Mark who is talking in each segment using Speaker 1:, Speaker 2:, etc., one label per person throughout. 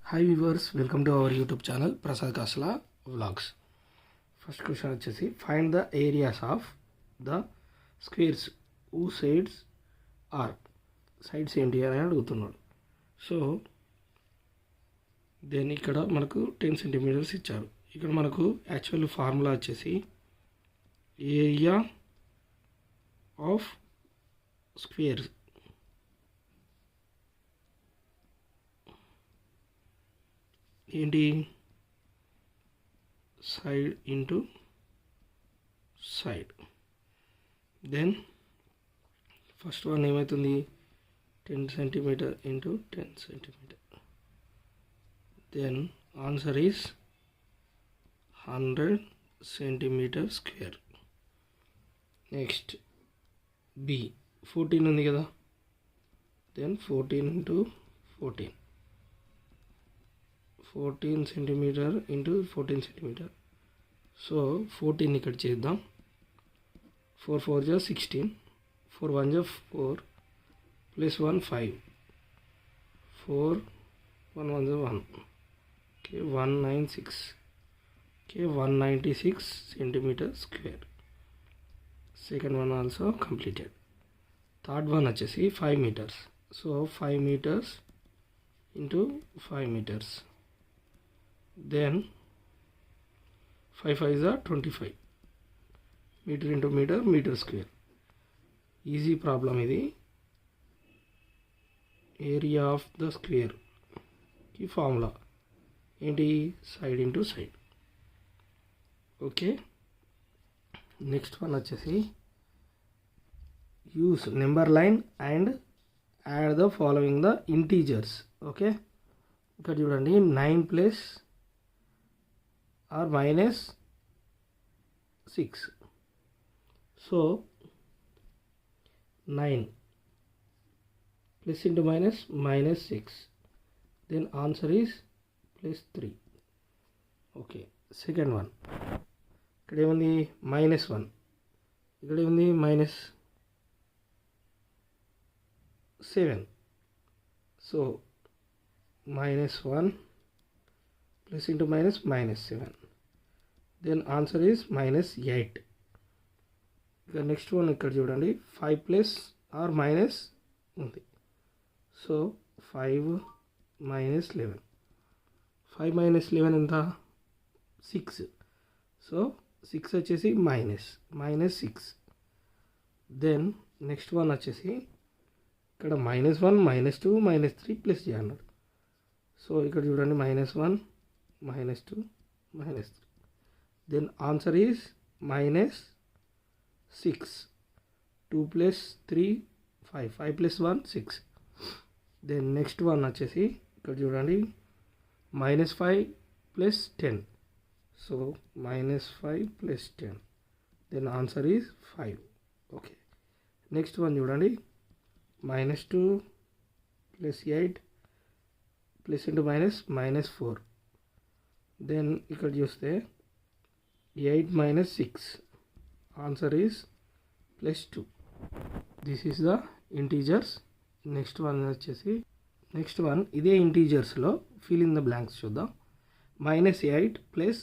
Speaker 1: Hi viewers, welcome to our YouTube channel Prasad Kasla Vlogs. First question వచ్చేసి find the areas of the squares whose sides are sides ఏంటి అని అడుగుతున్నాడు. So then ఇక్కడ మనకు 10 centimetres ఇచ్చారు. ఇక్కడ మనకు యాక్చువల్ ఫార్ములా వచ్చేసి ఏరియా ఆఫ్ స్క్వేర్స్ ఏంటి side into side. Then first one ఏమవుతుంది 10 centimetre into 10 centimetre. Then answer is 100 centimetre square. Next b 14 ఉంది కదా, then 14 into 14 centimetre into 14 centimetre. So 14 ఇక్కడ చేద్దాం. 4 4 జా 16, 4 1 జా 4 ప్లస్ 1 5, 4 1 1 జా 1, okay 196, okay 196 centimetre square. Second one also completed. Third one వచ్చేసి 5 metres. So 5 metres into 5 metres. Then 5 5 is 25 metre into metre, metre square. Easy problem ఇది. Area of the square ఈ formula ఏంటి, side into side. Okay, next one వచ్చేసి use number line and add the following the integers. Okay, ఇక్కడ చూడండి 9 plus or minus 6. So 9 plus into minus minus 6. Then answer is plus 3. Okay, second one. ఇక్కడ ఏముంది -1, ఇక్కడ ఏముంది -7. So -1 plus into minus -7. Then answer is -8. ఇక next one ఇక్కడ చూడండి 5 plus are minus ఉంది. సో 5 మైనస్ 11, 5 మైనస్ 11 ఎంత 6. సో 6 వచ్చేసి -6. దెన్ నెక్స్ట్ వన్ వచ్చేసి ఇక్కడ -1 -2 -3 ప్లస్ చేయాలన్నాడు. సో ఇక్కడ చూడండి -1 -2 -3. Then answer is -6. 2 plus 3 5, 5 plus 1 6. Then next one వచ్చేసి ఇక్కడ చూడండి -5 plus 10. So -5 plus 10. Then answer is 5. Okay, next one చూడండి -2 plus 8 plus into -4. దెన్ ఇక్కడ చూస్తే 8 minus 6. Answer is +2. This is the integers. Next one వచ్చేసి ఇదే ఇంటీజర్స్లో ఫిల్ ఇన్ ద బ్లాంక్స్ చూద్దాం. -8 plus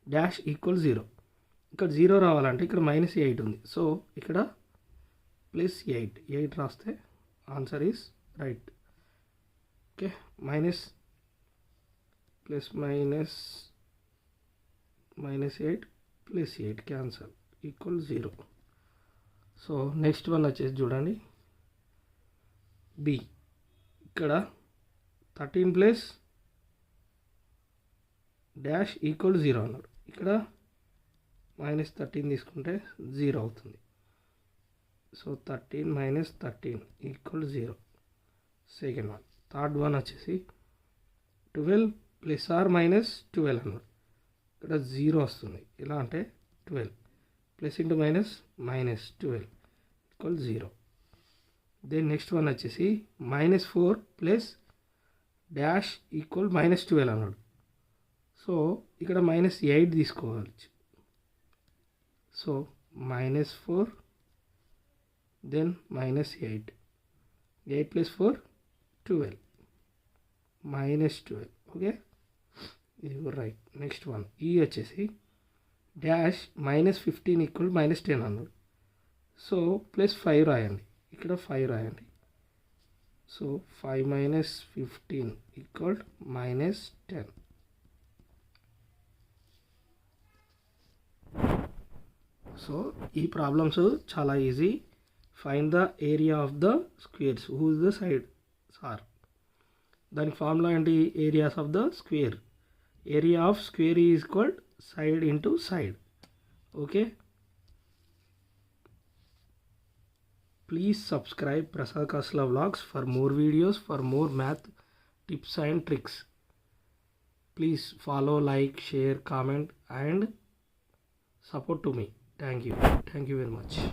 Speaker 1: dash equal 0. ఇక్కడ 0 రావాలంటే ఇక్కడ -8 ఉంది. సో ఇక్కడ +8 రాస్తే answer is right. Okay, plus minus -8 plus 8 cancel equal 0. So next one వచ్చేసి చూడండి బి. ఇక్కడ 13 ప్లస్ డాష్ ఈక్వల్ 0 అన్నాడు. ఇక్కడ -13 తీసుకుంటే 0 అవుతుంది. So 13 - 13 equal 0. Second one. Third one వచ్చేసి 12 ప్లస్ ఆర్ -12 అన్నాడు. ఇక్కడ 0 వస్తుంది. ఎలా అంటే 12 plus into minus -12 equal 0. Then next one వచ్చేసి -4 ప్లస్ డాష్ ఈక్వల్ -12 అన్నాడు. సో ఇక్కడ -8 తీసుకోవాలి. So -4 then -8, 8 plus 4 12. -12. ఓకే, ఇది రైట్. నెక్స్ట్ వన్ ఈ వచ్చేసి డాష్ -15 ఈక్వల్ -10 అన్నాడు. సో +5 రాయండి, ఇక్కడ 5 రాయండి. So 5 - 15 equal -10. సో ఈ ప్రాబ్లమ్స్ చాలా easy. Find the area of the squares who is the side sir. దానికి ఫార్ములా ఏంటి? Areas of the square. Area of square is equal side into side. Okay, please subscribe Prasad Kasla Vlogs for more videos, for more math tips and tricks. Please follow, like, share, comment and support to me. Thank you very much.